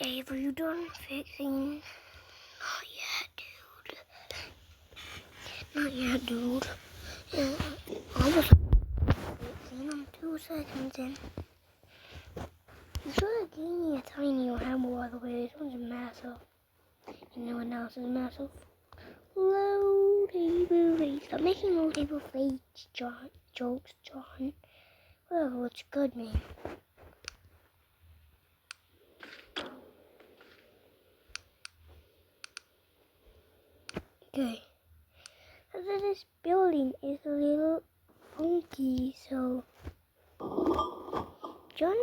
Dave, are you done fixing? Not yet, dude. Yeah, almost fixing. I'm 2 seconds in. You should have given me a tiny hammer, by the way. This one's massive. And no one else is massive. Low-table face. Stop making low-table face jokes, John. Whatever, what's good, man. Okay. This building is a little funky, so John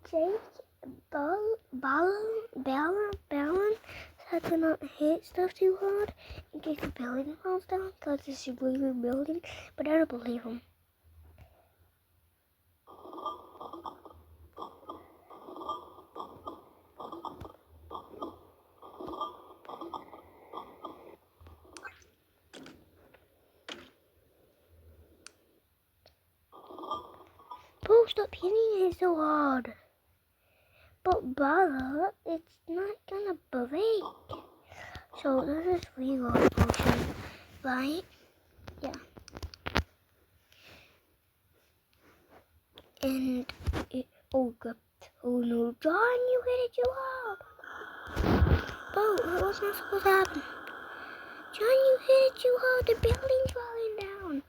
takes balance had to not hit stuff too hard in case the building falls down, because it's a really good building, but I don't believe him. Bro, stop hitting it so hard. But Bala, it's not gonna break. So this is reload potion, right? Yeah. And it, oh god, oh no, John, you hit it too hard. Bro, that was not supposed to happen. John, you hit it too hard, the building's falling down.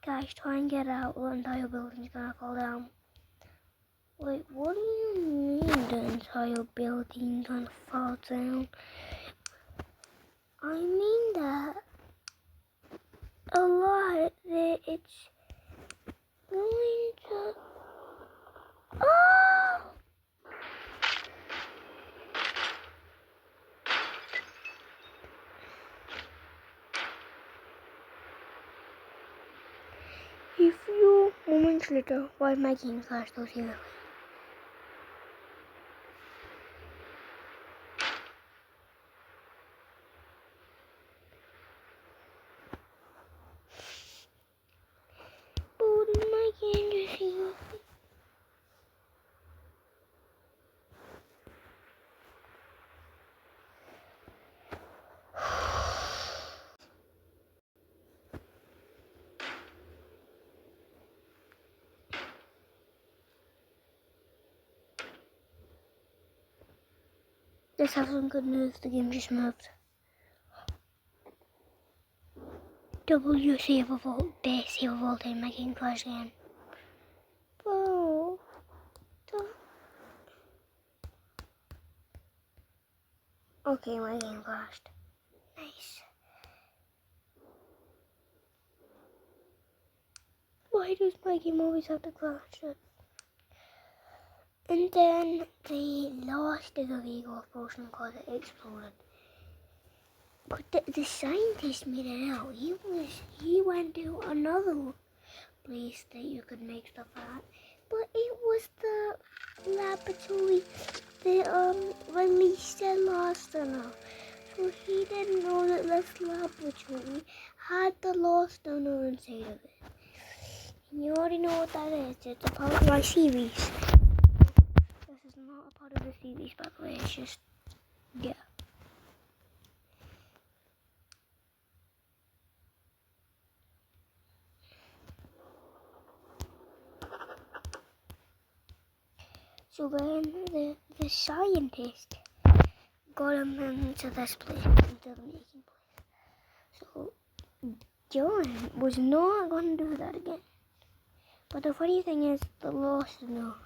Guys, try and get out, the entire building's gonna fall down. Wait, what do you mean the entire building's gonna fall down? I mean that a lot that it's going to... Oh! A few moments later, while my game crashed those here. My game just here. Let's have some good news, the game just moved. W save of all, best save of all time, my game crashed again. Bro, okay, my game crashed. Nice. Why does my game always have to crash? And then they lost the legal potion because it exploded. But the scientist made it out. He went to another place that you could make stuff at. But it was the laboratory that released the lost donor. So he didn't know that this laboratory had the lost donor inside of it. And you already know what that is. It's a part of my series. This is not a part of the series, by the way. It's just, yeah. So then the scientist got him into this place, into the making place. So John was not going to do that again. But the funny thing is, the lost donor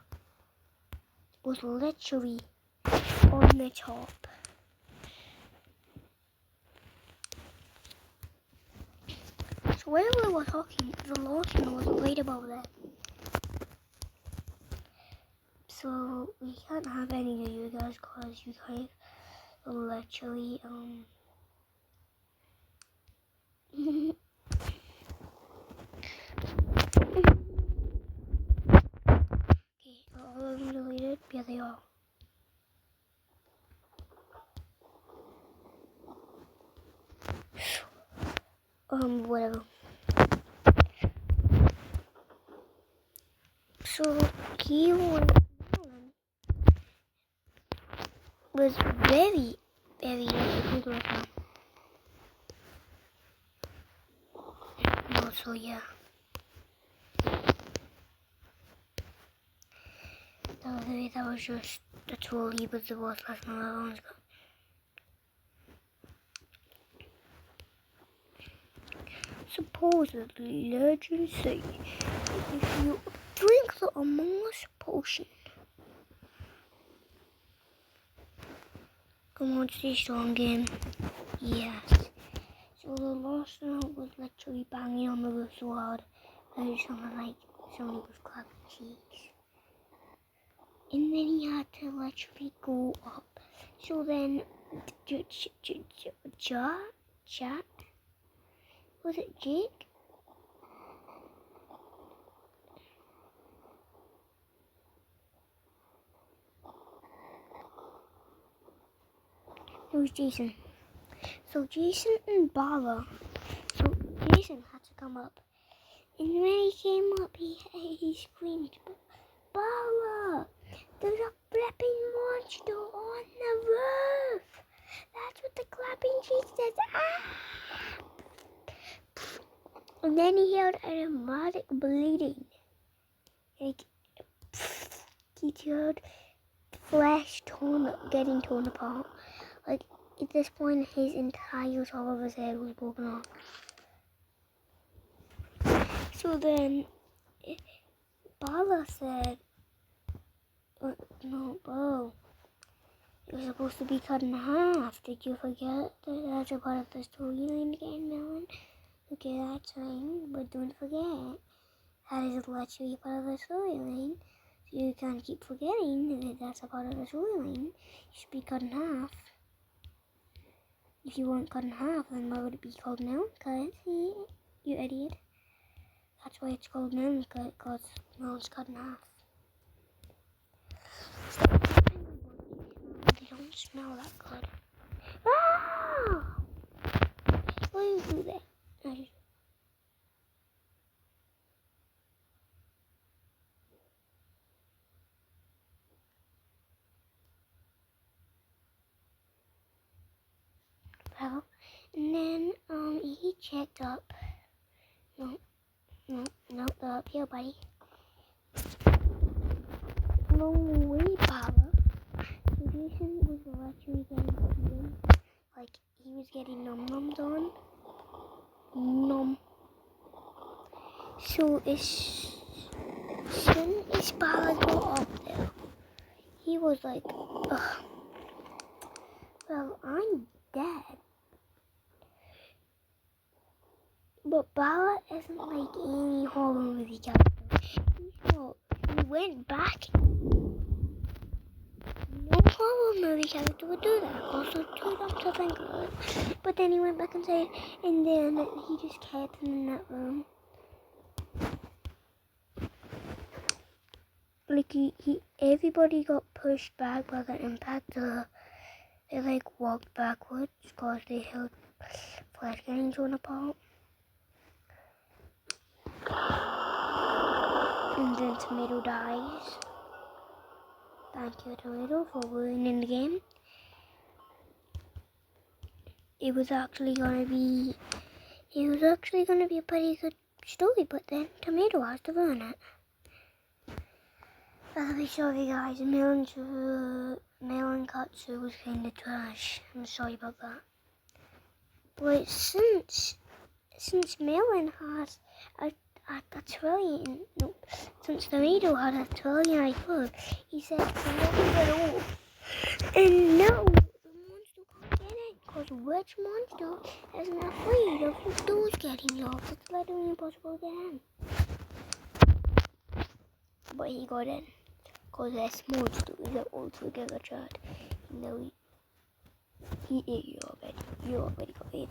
was literally on the top. So while we were talking, the lost donor was right above that. So we can't have any of you guys because you guys literally okay, all of them deleted. Yeah, they are. Whatever. So he was very, very difficult. Also, yeah. That was just the tool he was the boss last night. Supposedly, legends say if you drink the Among Us potion, come on, stay strong again. Yes. So the last note was literally banging on the roof so hard that it sounded like somebody was clapping cheeks. And then he had to literally go up. So then, Jack? Was it Jake? It was Jason. So Jason and Bala. So Jason had to come up. And when he came up, he screamed, Bala! There's a flipping monster on the roof! That's what the clapping cheek says. Ah! And then he heard a dramatic bleeding. Like, he heard flesh getting torn apart. Like, at this point, his entire top of his head was broken off. So then, Bala said, no, Bo, you're supposed to be cut in half. Did you forget that that's a part of the storyline again, Melon? Okay, that's fine, but don't forget, that is literally part of the storyline. So you can't keep forgetting that that's a part of the storyline. You should be cut in half. If you weren't cut in half, then why would it be called Melon Cut? See, you idiot. That's why it's called Melon Cut, because Melon's cut in half. They don't smell that good. Ah! Why do you do that? Well, and then he checked up. No, up here, buddy. No way, Papa. So Jason was actually getting eaten. Like, he was getting num-nums on. So as soon as Bala got up there, he was like, ugh, well, I'm dead. But Bala isn't like any horror movie character. He went back. No horror movie character would do that. Also, too dumb to think about it. But then he went back inside, and then he just kept him in that room. Like everybody got pushed back by the impact. They like walked backwards because they heard flesh getting torn apart. And then Tomato dies. Thank you, Tomato, for ruining the game. It was actually gonna be a pretty good story, but then Tomato has to ruin it. I'm sorry, guys. Melon Katsu was kinda trash. I'm sorry about that. But since Melon has a trillion, no, since Tomato had a trillion ideas, he said to let it off. And no, the monster can't get it, because which monster isn't afraid of those getting lost? It's literally impossible to get in. But he got in, because this monster is an altogether child. No, he ate you already. You already got it.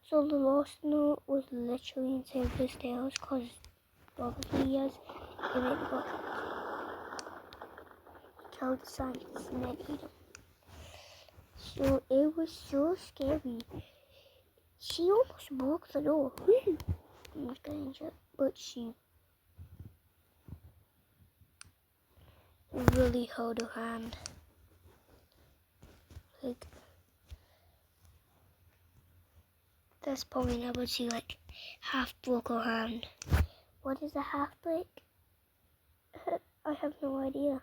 So the lost note was literally inside the stairs, because obviously he has a really good killed the scientists and then ate him. So it was so scary. She almost broke the door. Almost got injured, but she really hold her hand. Like, that's probably never she like half broke her hand. What is a half break? I have no idea.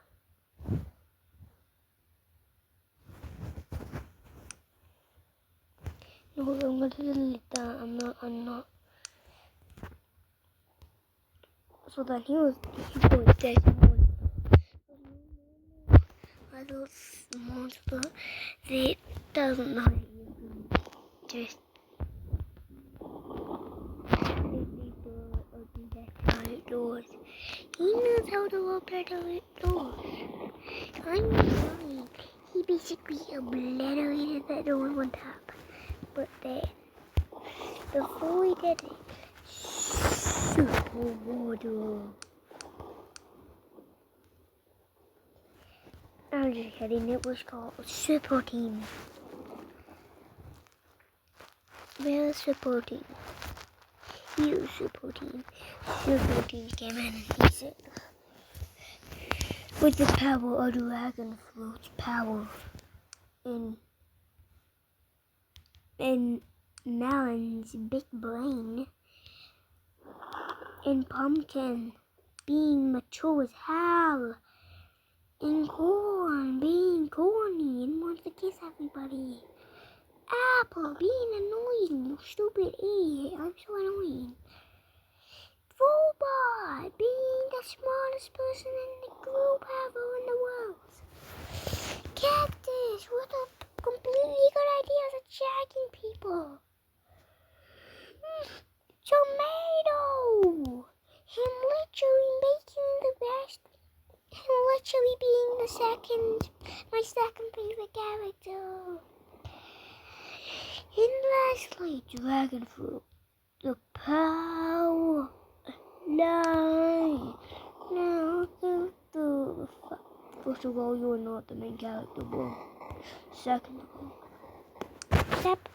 No, I'm gonna delete that. I'm not. So then he was dead. Adults monster. They doesn't know just open that outdoors. He knows how to open outdoors. I'm lying. He basically obliterated that door one time. But then, before he did it, super water. I'm just kidding, it was called Super Team. We're a Super Team. You Super Team. Super Team came in and he said, with the power of dragon fruit's power in Melon's big brain, in Pumpkin being mature as hell, in Corn being corny and wants to kiss everybody, Apple being annoying, you stupid idiot, I'm so annoying, Robot being the smartest person in the group ever in the world, Cactus with a completely good idea of attacking people, Tomato, him literally making the best, him literally being my second favorite character. And lastly, Dragon Fruit, the power line. Now, first of all, you are not the main character, bro. Second of all, step.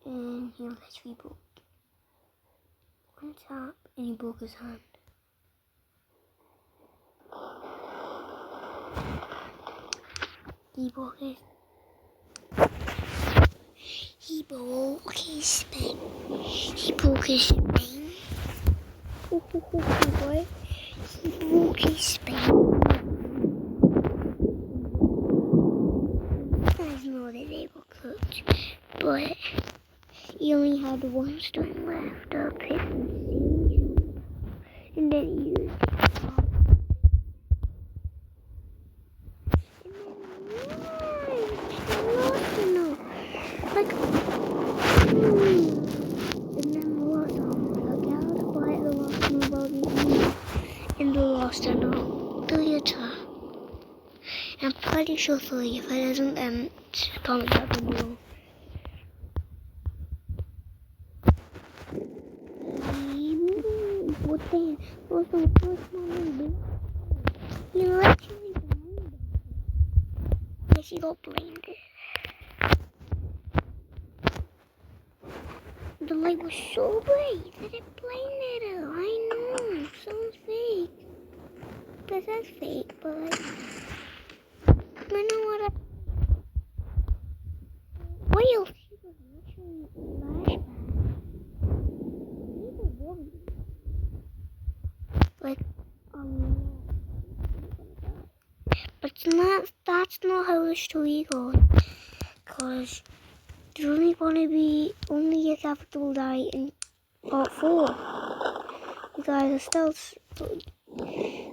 And he literally broke on top, and he broke his hand. He broke his spine. He broke his spine. Boy. He broke his spine. You guys know that they were cooked, but he only had one string left of his season, and then he used it. I'm pretty sure 3. If it isn't, then comment down below. What the? What's the first one? You actually blinded. Yes, you got blinded. The light was so bright that it blinded her. I know, sounds fake. But that's fake, but like, I know what I... Well, she was literally flashback. People worried. Like, but that's not how the story goes. Because there's only going to be only a capital die in part 4. You guys are still...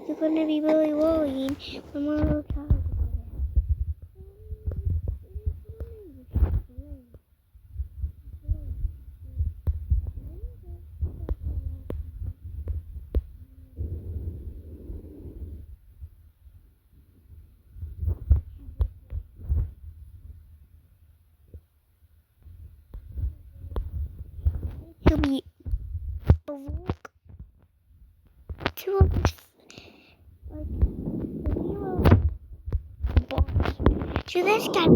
You're going to be really worrying when one of the characters he'll be awoke to a so this guy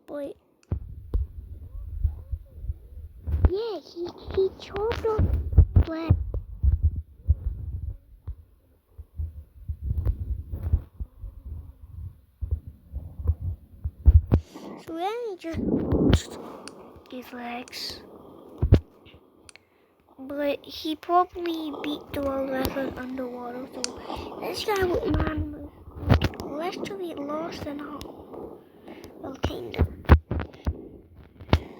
boy Yeah, he chopped off his leg. So then he just lost his legs. But he probably beat the world record underwater. So this guy was literally lost and all. Well, kinda.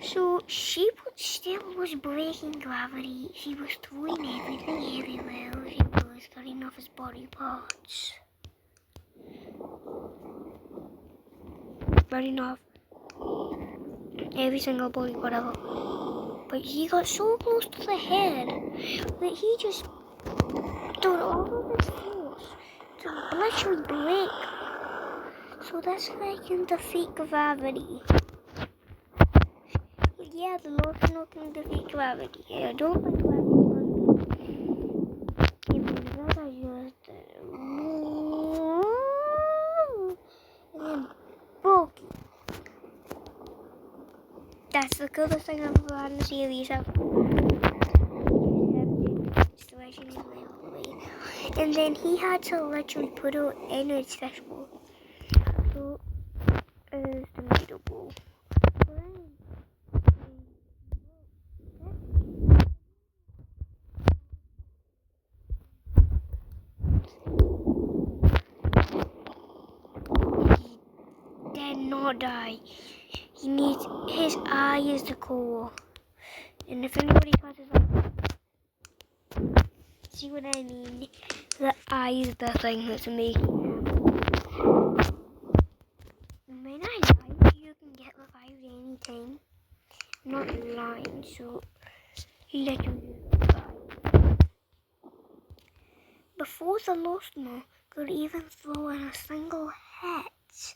So she still was breaking gravity. She was throwing everything everywhere. She was cutting off his body parts. Burning off every single body, whatever. But he got so close to the head that he just did all of his force to literally break. So this guy can defeat gravity. But yeah, the Lost can defeat gravity. I don't think gravity can. That guy just and then broke. That's the coolest thing I've ever had in the series. And then he had to literally put it in his fishbowl. So is the middle bowl. He did not die. He needs his eye is the core. And if anybody catches that, see what I mean? The eye is the thing that's making him. When I die, you can get revived anytime. I'm not lying, so literally die. Before the Lost Man could even throw in a single hit,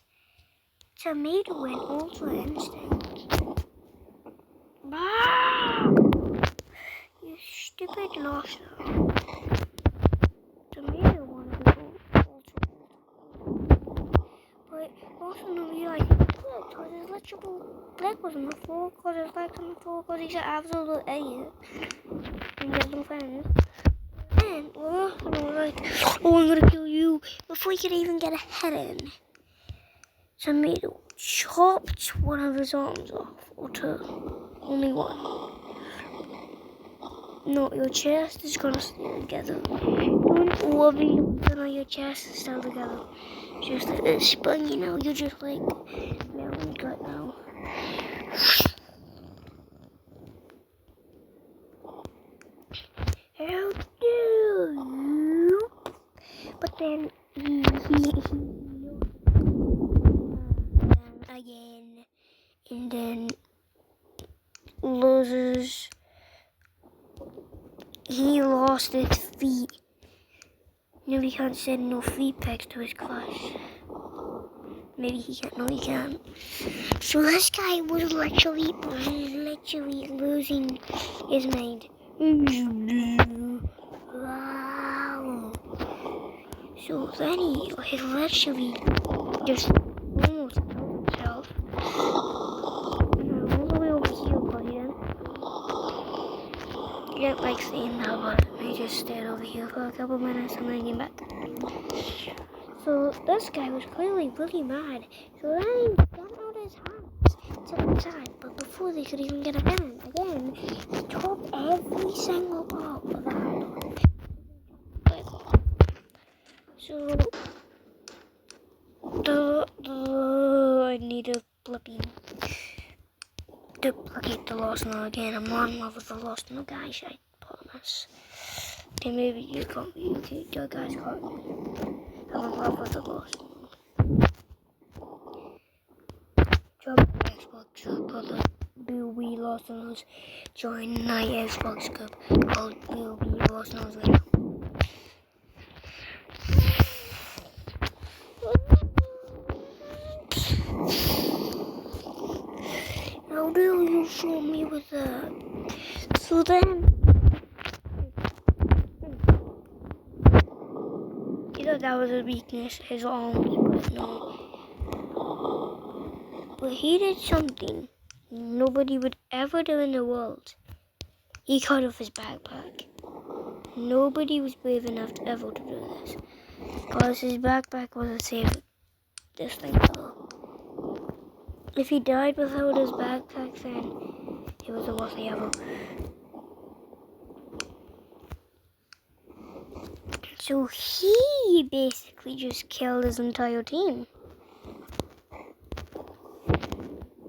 Tomato went Ultra Instinct. Ah! You stupid Lost Man. Tomato wanted to go Ultra. But Lost Man realized he was good because his literal leg was on the floor, because his leg's on the floor, because he's an absolute idiot. And he has no friends. And Lost Man was like, oh, I'm gonna kill you before he could even get a hit in. Tomato chopped one of his arms off, or two, only one. No, your chest is gonna stay together. Don't worry, your chest is still together. Just like this, but you know, you're just like Melon gut now. How do you? But then he again, and then loses. He lost his feet. Now he can't send no feet pics to his crush. Maybe he can't. No, he can't. So this guy was literally losing his mind. Wow. So then he literally just almost killed himself. All the way over here, buddy. I don't like seeing that, but I just stayed over here for a couple minutes and then came back. So this guy was clearly really mad. So then he got out his hands to the side, but before they could even get a gun, again, he chopped every single part of the handle. So I need to duplicate the Lost Note again. I'm not in love with the Lost Note, guys, I promise. Okay, maybe you got me. Okay, you guys got me. I'm in love with the Lost Note. Drop the Xbox group of the BB Lost Notes. Join my Xbox group called BB Lost Notes right now. How do you show me with that? So then, you thought that was a weakness, his arms, but no. But he did something nobody would ever do in the world. He cut off his backpack. Nobody was brave enough ever to do this. Because his backpack was the same this thing ever. If he died without his backpack, then it was the worst thing ever. So he basically just killed his entire team.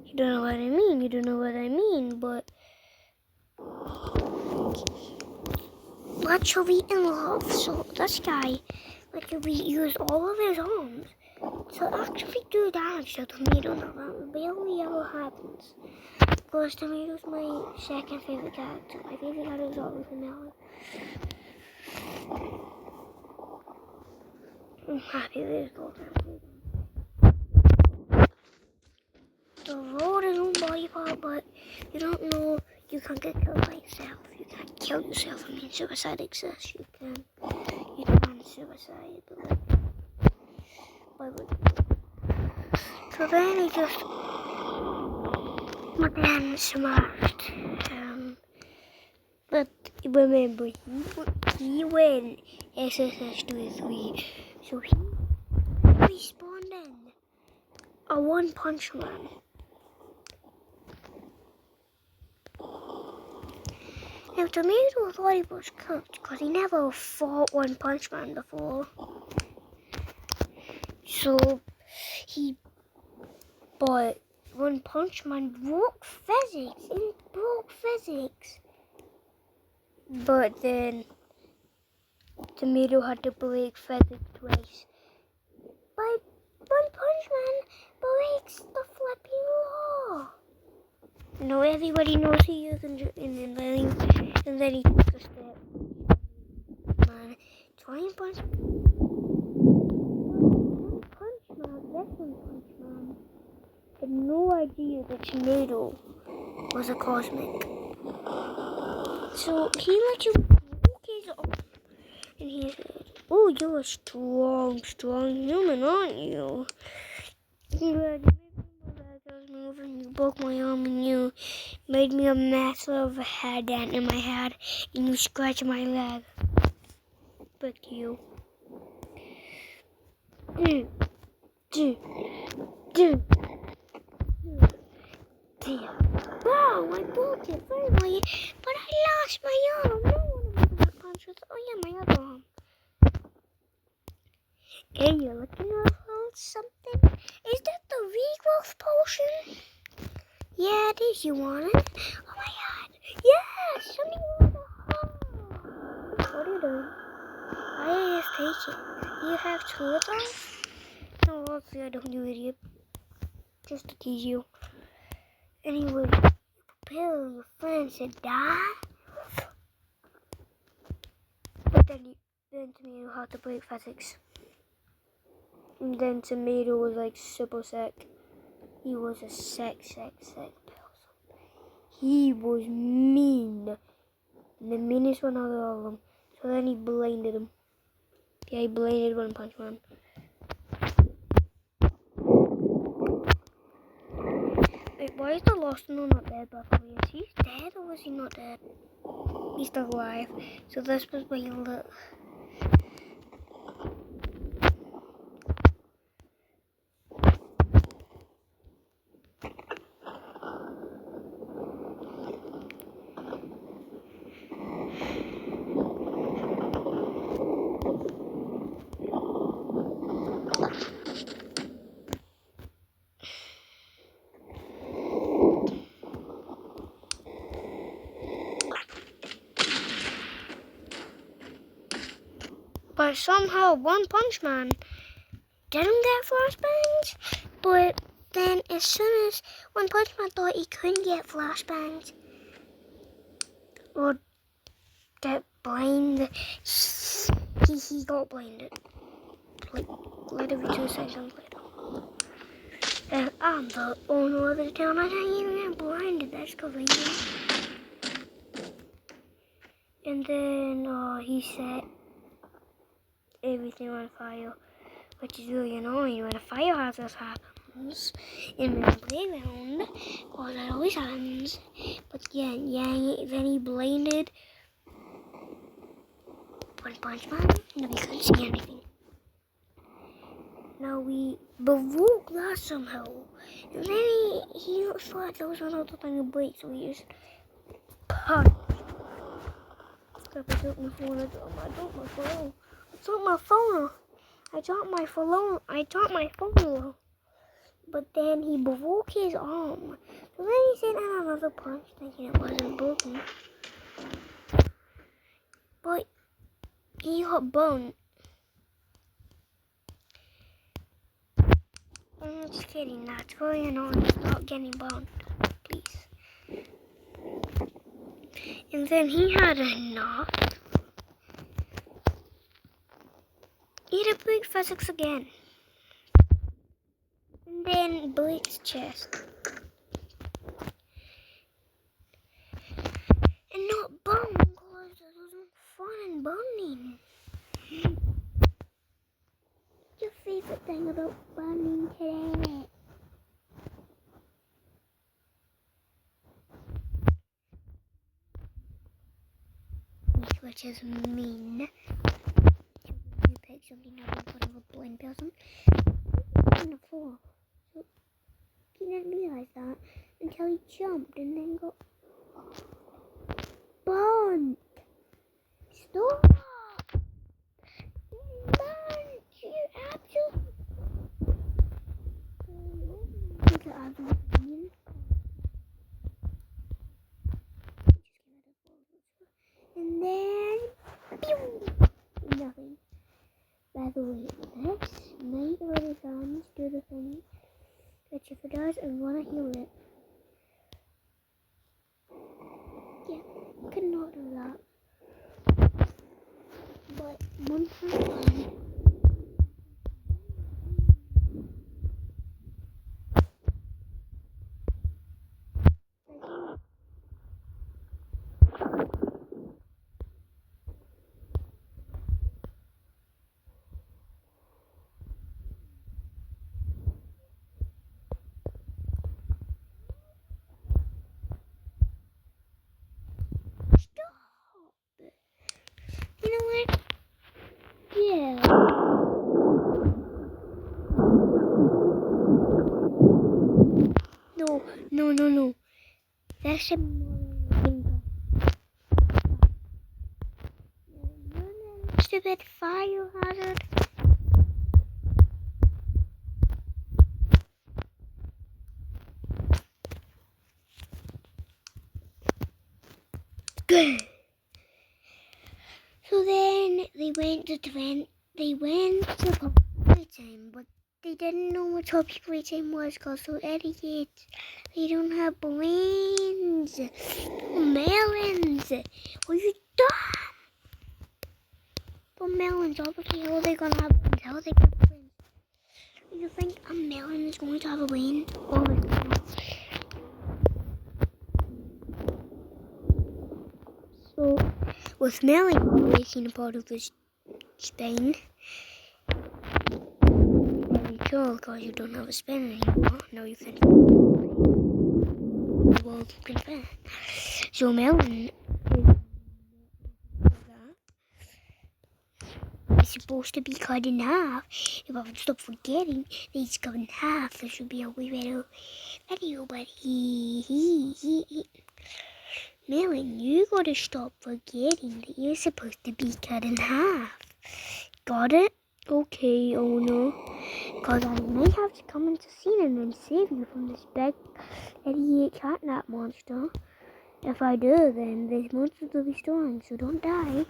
You don't know what I mean. You don't know what I mean, but literally in love. So this guy literally used all of his arms to actually do damage to Tomato. Now that barely ever happens. Because Tomato's my second favorite character. My favorite character is always Melon. I'm happy with his gold. The road is own body part, but you don't know you can get killed by yourself. You can't kill yourself. I mean, suicide exists. You can suicide, but so then he just smashed. But remember, he went SSS 3, so he respawned in a One Punch Man. Now, Tomato thought he was cooked because he never fought One Punch Man before. So, but One Punch Man broke physics. But then, Tomato had to break physics twice. But One Punch Man breaks the flipping law. No, everybody knows he is, and then he took a step. Man, One Punch Man, had no idea that Tomato was a cosmic. So he let you broke his arm, and he said, "Oh, you're a strong human, aren't you? You broke my arm and you made me a massive head dent in my head and you scratched my leg. But you. Wow, I broke it finally, but I lost my arm. No one of them punch with. Oh yeah, my other arm. Hey, you're looking for something? Is that the regrowth potion? Yeah, it is. You want it? Oh my god. Yes! Something with a heart. What are you doing? I just take it. You have two of those? No, obviously I don't, you idiot. Just to tease you. Anyway, you prepare your friends to die. But then Tomato had to break physics. And then Tomato was like super sick. He was a sick person. He was mean. The meanest one out of all of them. So then he blinded him. Yeah, he blinded One Punch Man. Wait, why is the Lost No not dead, by the way? Is he dead or is he not dead? He's still alive. So this was why you look. But somehow One Punch Man didn't get flashbangs. But then as soon as One Punch Man thought he couldn't get flashbangs or get blinded, he got blinded. Like literally 2 seconds later. And I'm the owner of the town. I didn't even get blinded. That's crazy. And then he set everything on fire, which is really annoying when a fire hazard happens in the playground, because that always happens. But yeah, then he blinded One Punch Man. No, we couldn't see anything. Now we broke that somehow. And then he thought there was another thing to break, so he just punch. I took my phone. I dropped my phone. I dropped my phone. But then he broke his arm. So then he sent out another punch, thinking it wasn't broken. But he got burned. I'm just kidding. That's very annoying. Stop getting burned, please. And then he had enough. He had a big physics again. And then breaks chest. And not burn, because it wasn't fun and burning. What's your favorite thing about burning today? Which is mean. You pick something up in front of a blind person. On the floor. So he didn't realize that until he jumped and then got burned. Stop! Man, you absolute. And then, pew! Nothing. By the way, let's make all the sounds do the thing. Which if it does, I want to hear it. Yeah, could not do that. But one time. You know what? Yeah. No. That's a stupid fire hazard. Good. So then they went to puppy time, but they didn't know what puppy time was because they're idiots. They don't have brains. Melons. Are you dumb? For melons, obviously, how are they gonna have brains? How are they gonna have brains? You think a melon is going to have a brain? Obviously not. So, with Melon breaking a part of his spine, very cool because you don't have a spine anymore. Now you can fit. So Melon is supposed to be cut in half. If I would stop forgetting that he's cut in half, there should be a way better video. But he. Melon, you gotta stop forgetting that you're supposed to be cut in half. Got it? Okay, oh no. Because I may have to come into scene and then save you from this big idiot catnap monster. If I do, then this monster will be strong, so don't die.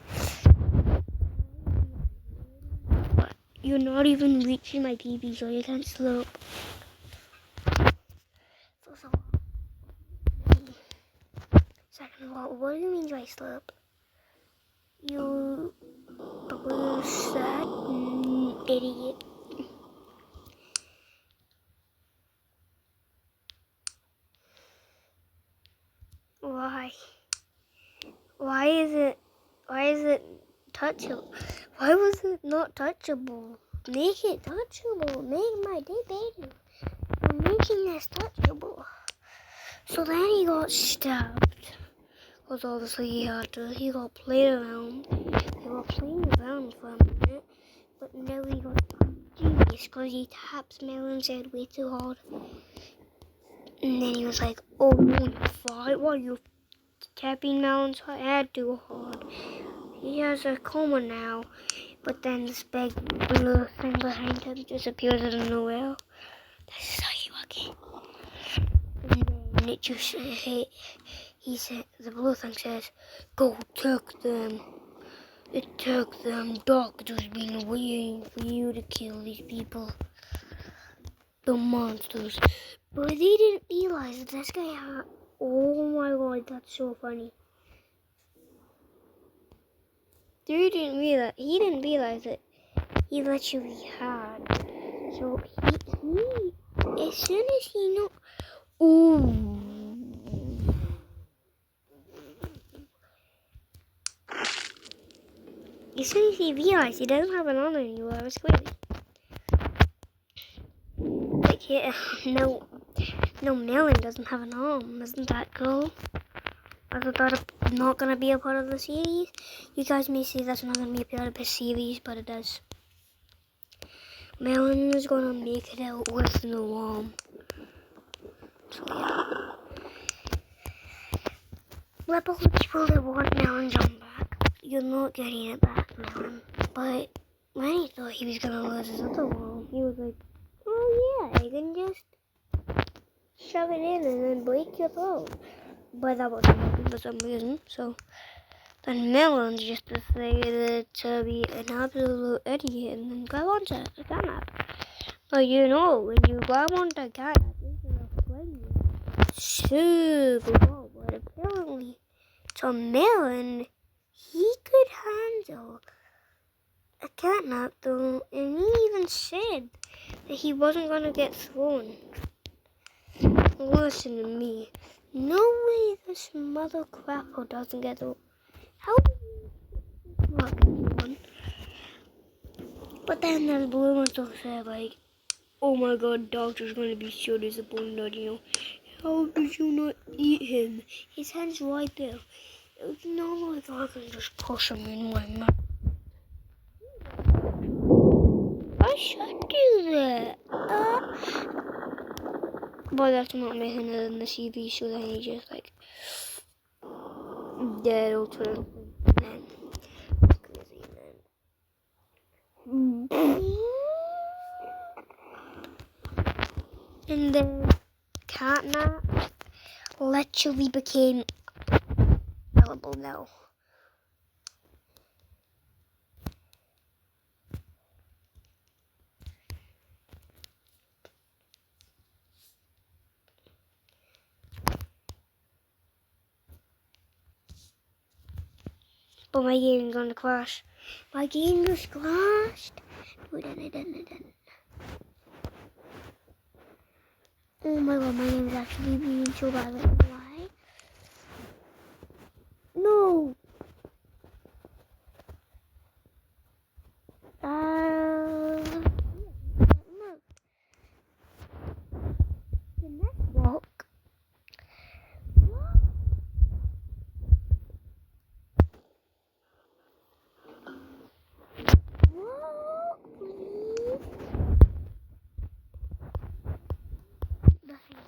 You're not even reaching my PB, so you can't slope. Second of all, what do you mean by slope? You blue set idiot. Why? Why is it touchable? Why was it not touchable? Make it touchable. Make my day better. I'm making this touchable. So then he got stabbed. Because obviously he got played around. He got playing around for a minute. But now he got genius because he taps Melon's head way too hard. And then he was like, oh, you want to fight? Why are you tapping Melon's head too hard? He has a coma now. But then this big blue thing behind him just appears out of nowhere. This is how you work it. And then it just, he said, the blue thing says, go take them. It took them doctors being waiting for you to kill these people. The monsters. But they didn't realize that this guy had... Oh my god, that's so funny. He didn't realize that he literally had. So he as soon as he knew... Oh. As soon as he realized he doesn't have an arm anymore, I was crazy. Like, yeah, no, Melon doesn't have an arm. Isn't that cool? I thought that's not going to be a part of the series. You guys may say that's not going to be a part of the series, but it does. Melon is going to make it out with no arm. So, yeah. Let all the people that want Melon's arm back. You're not getting it back, Melon. But when he thought he was going to lose his other arm, he was like, oh yeah, I can just shove it in and then break your throat. But that wasn't working for some reason, so then Melon just decided to be an absolute idiot and then grab onto the catnap. But you know, when you grab onto a catnap, instead of playing it, super well. But apparently, to Melon, he could handle a catnap though, and he even said that he wasn't going to get thrown. Listen to me. No way this mother crapper doesn't get thrown. How did not get thrown? But then there's blue ones that said like, oh my god, doctor's going to be so disappointed, you know. How did you not eat him? His hand's right there. It's not like I can just push him in my mouth. I should do that. But that's not making it in the CV, so then he just like dead or turn. Then crazy then. And then catnap literally became available now. But my game's gonna crash. My game just crashed. Oh my god, my game is actually being so bad. Why? No. Look. The network. What? What? Please? Nothing.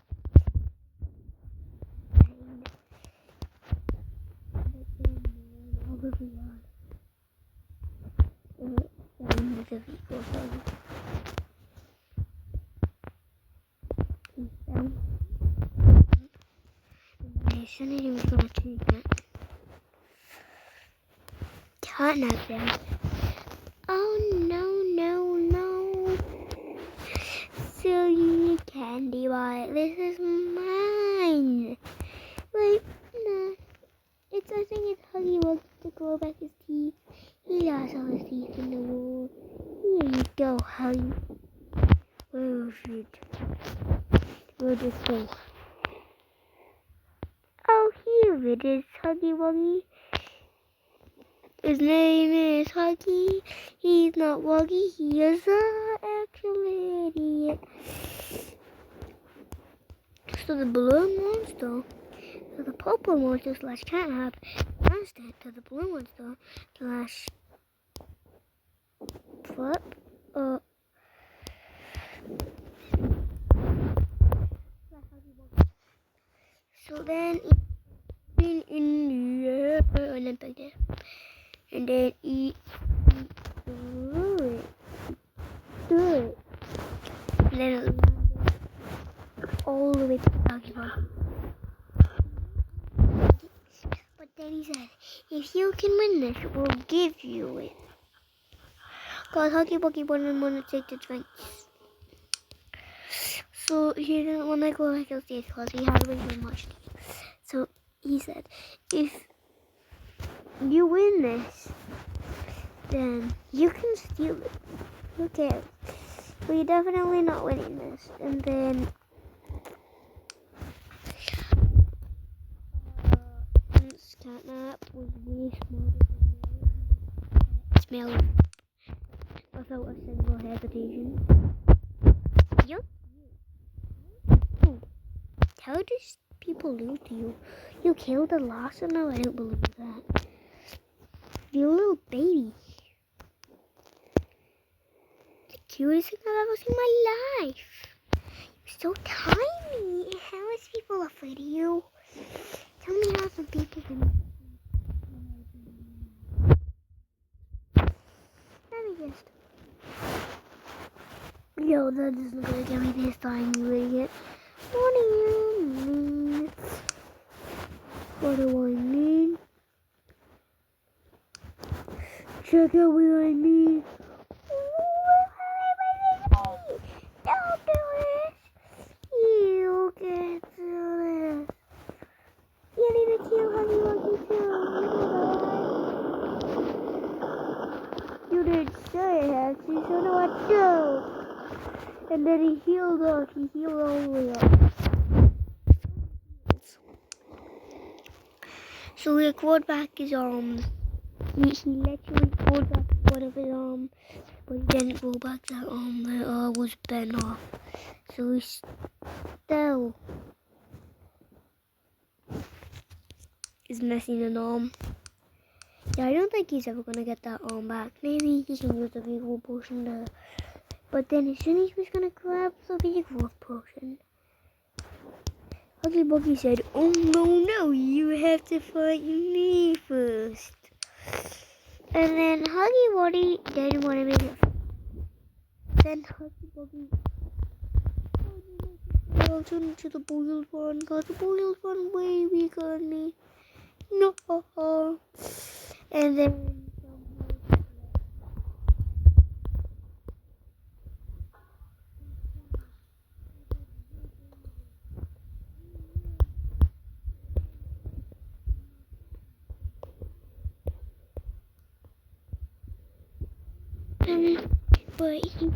Senator was going to take it. Catnap them. Oh no, no, no. Silly candy bar. This is mine. Wait, no. I think it's Huggy wants to grow back his teeth. He lost all his teeth in the war. Here you go, Huggy. Where is it? Where did it go? Oh, here it is, Huggy Wuggy. His name is Huggy. He's not Wuggy. He is an actual idiot. to the blue monster. So the purple monster slash catnap passed it to the blue monster slash flip. So then he in the air and then picked it. And then he threw it. And then it landed all the way to the doggy bug. But then he said, if you can win this, we'll give you it. Because Huggy Buggy wouldn't want to take the drinks. So he didn't want to go back upstairs because he had way too much. So he said, if you win this, then you can steal it. Who cares? But you're definitely not winning this. And then since catnap was way smarter than Melon, without a single hesitation. Yup. How does people lose to you? You killed the last one? No, I don't believe that. You little baby. The cutest thing I've ever seen in my life. You're so tiny. How is people afraid of you? Tell me how some people can. Let me just. Yo, that isn't gonna get me this time, you idiot. What do you mean? What do I mean? Check out what I mean. Don't do this. You get to this. You need to kill Honey Monkey too. You didn't say I had to, so no I don't. And then he healed up. He healed all the way up. So he crawled back his arms. He literally crawled back one of his arms, but he didn't grow back that arm that was bent off. So he still is missing an arm. Yeah, I don't think he's ever gonna get that arm back. Maybe he can use the Vigor potion to. But then as soon as he was gonna grab the Vigor potion, Huggy Buggy said, "Oh no, you have to fight me first." And then Huggy Wuggy didn't want to make it. Then Huggy Buggy turned into the boiled one, because the boiled one way weaker than me. No. And then but he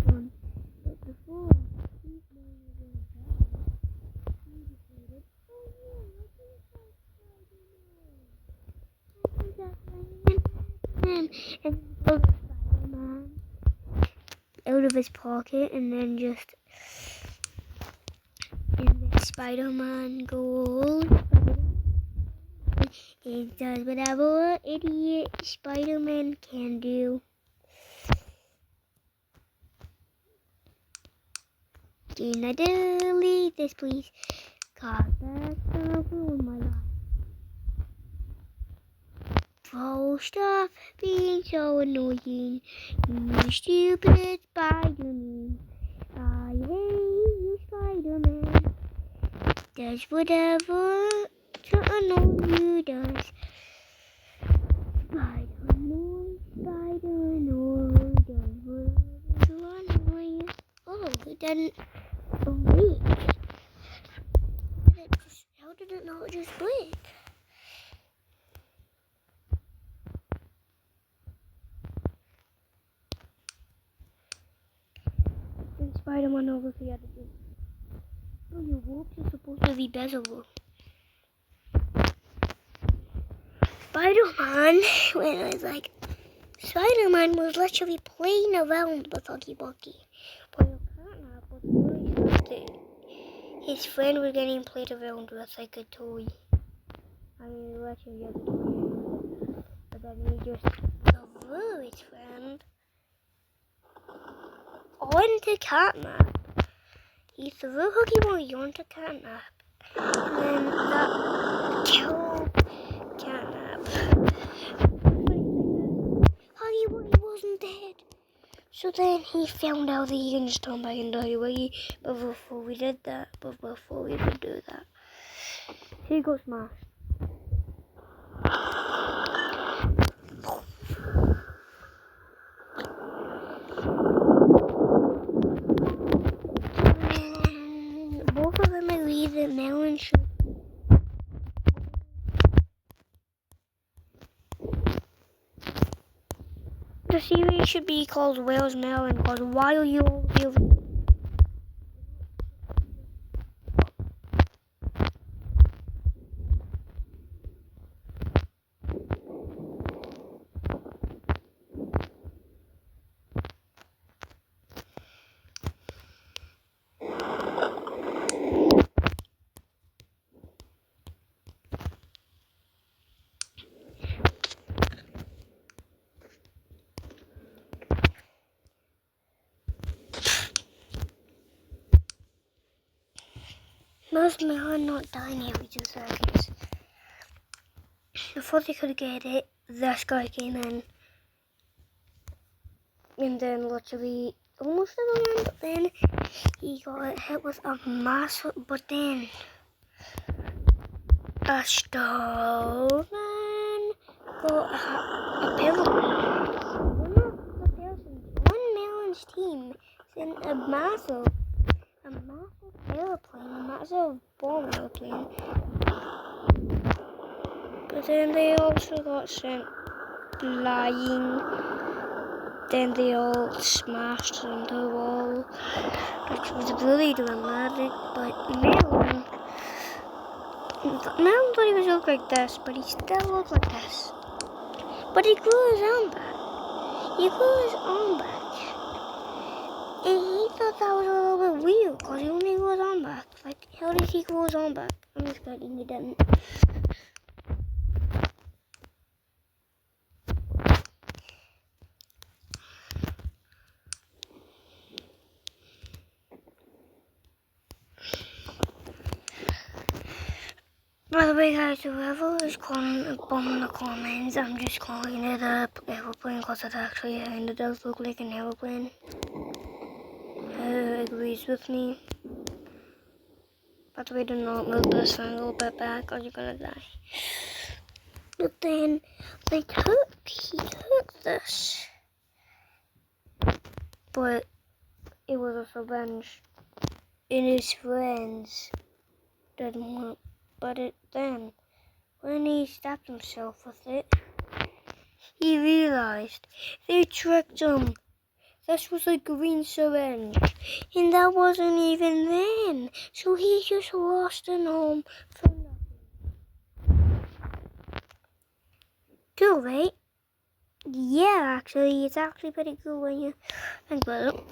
but before he decided, and he pulled Spider-Man out of his pocket, and then Spider-Man goes. It does whatever an idiot Spider-Man can do. Can I delete this, please? Cause that's gonna ruin my life. Oh, stop being so annoying, you stupid Spider-Man. I hate you, Spider-Man. Does whatever to annoy you does. Spider annoy, does whatever to annoy you. Oh, it didn't break. How did it not just break? Then Spider-Man over the other thing. Oh, your ropes are supposed to be bezelable. Spider-Man was literally playing around with Huggy Buggy. But your catnap was really fast to his friend was getting played around with like a toy. I mean, let him get the toy, but then he just threw his friend onto catnap. He threw Huggy Wuggy onto catnap, and then that killed catnap. Huggy Wuggy wasn't dead. So then he found out that he can just turn back into Huggy Wuggy, but before we could do that, he got smashed. Both of them agree that Melon should. The series should be called Where's Melon, because while you all deal with most Melon not dying every 2 seconds. Before they could get it, this guy came in. And then literally almost to the end, but then he got hit with a massive, but then a stolen got a pillow. One Melon's team sent a massive airplane, a massive bomb airplane. But then they also got sent flying. Then they all smashed into the wall, which was really dramatic. But Melon thought he was look like this, but he still looked like this. But he grew his arm back. And he thought that was a little bit weird, because he only grew his arm back. Like, how did he grow his arm back? I'm just kidding, he didn't. By the way, guys, whoever is calling a bomb in the comments, I'm just calling it a aeroplane because it actually kind of does look like an aeroplane. Who agrees with me? By the way, do not move this thing a little bit back or you're gonna die. But then he took this. But it was a revenge. And his friends didn't want. But then, when he stabbed himself with it, he realized they tricked him. This was a green syringe, and that wasn't even then. So he just lost an arm for nothing. Cool, right? Yeah, actually, it's actually pretty cool when you think about it.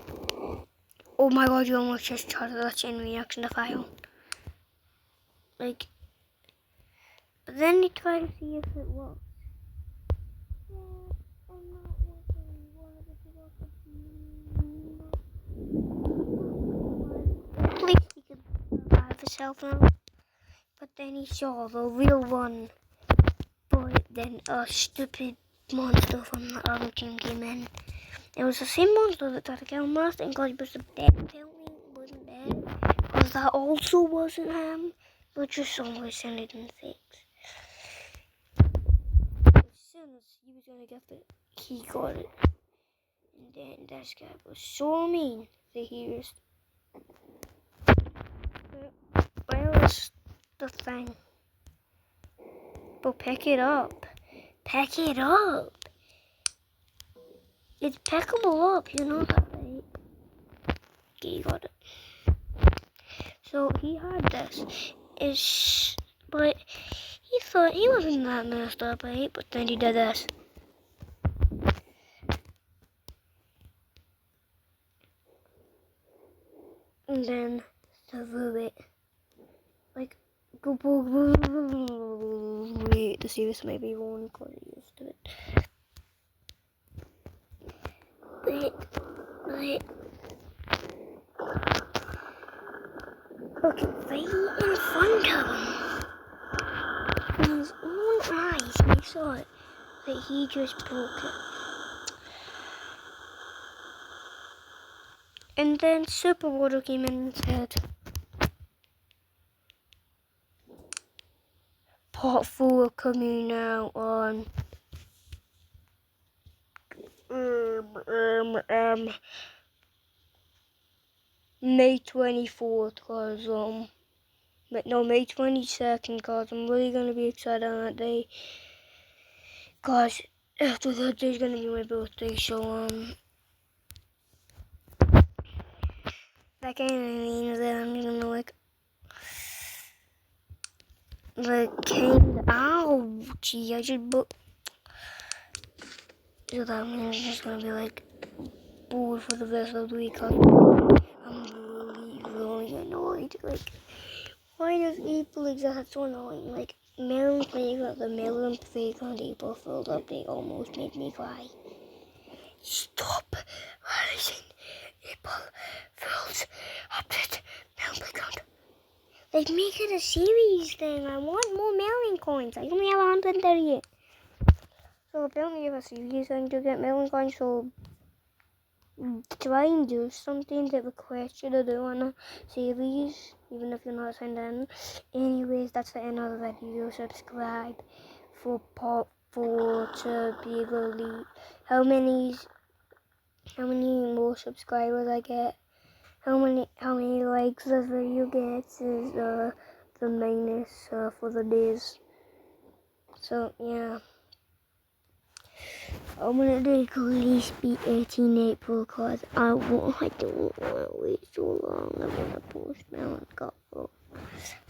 Oh my god, you almost just tried to chain reaction to file. Like, but then he tried to see if it works. At least he could survive himself now. But then he saw the real one. But then a stupid monster from the other team came in. It was the same monster that tried to kill him last time because he was dead. Apparently he wasn't dead. Because that also wasn't him. But just somewhere sending in things. As soon as he was gonna get it, he got it. And then this guy was so mean that he was. Where was the thing? But pick it up. Pick it up. It's pickable up, you know that, right? Okay, you got it. So he had this. But he thought he wasn't that messed up, right? But then he did this. And then threw it Wait, the series may be wrong because I used to it. Wait. Okay, right in front of him. In his own eyes, he saw it. That he just broke it. And then Super Water came in and said, Part 4 coming out on May 24th, cause May 22nd, cause I'm really gonna be excited on that day, cause after that day's gonna be my birthday, so that kind of means that I'm gonna ouchie, I just booked, so that means I'm just gonna be bored for the rest of the week. I'm really annoyed. Why does April exist so annoying? Melon playground, the Melon playground April Fool's update almost made me cry. Stop releasing April Fool's update, Melon playground. Make it a series thing. I want more Melon coins. I only have 130. So apparently you have a series thing to get Melon coins, so try and do something that requires you to do on a series, even if you're not signed in. Anyways, that's the end of the video. Subscribe for part 4 to be released. How many more subscribers I get, how many likes this video gets is the minus for the days. So yeah. I'm gonna at least be 18 April because I don't want to wait so long. I'm gonna post Melon couple.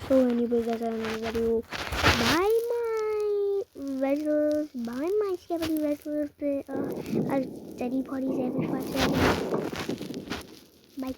So anyways, that's the end of the video. Buy my Skibidi Wrestlers, study parties every 5 seconds. Bye.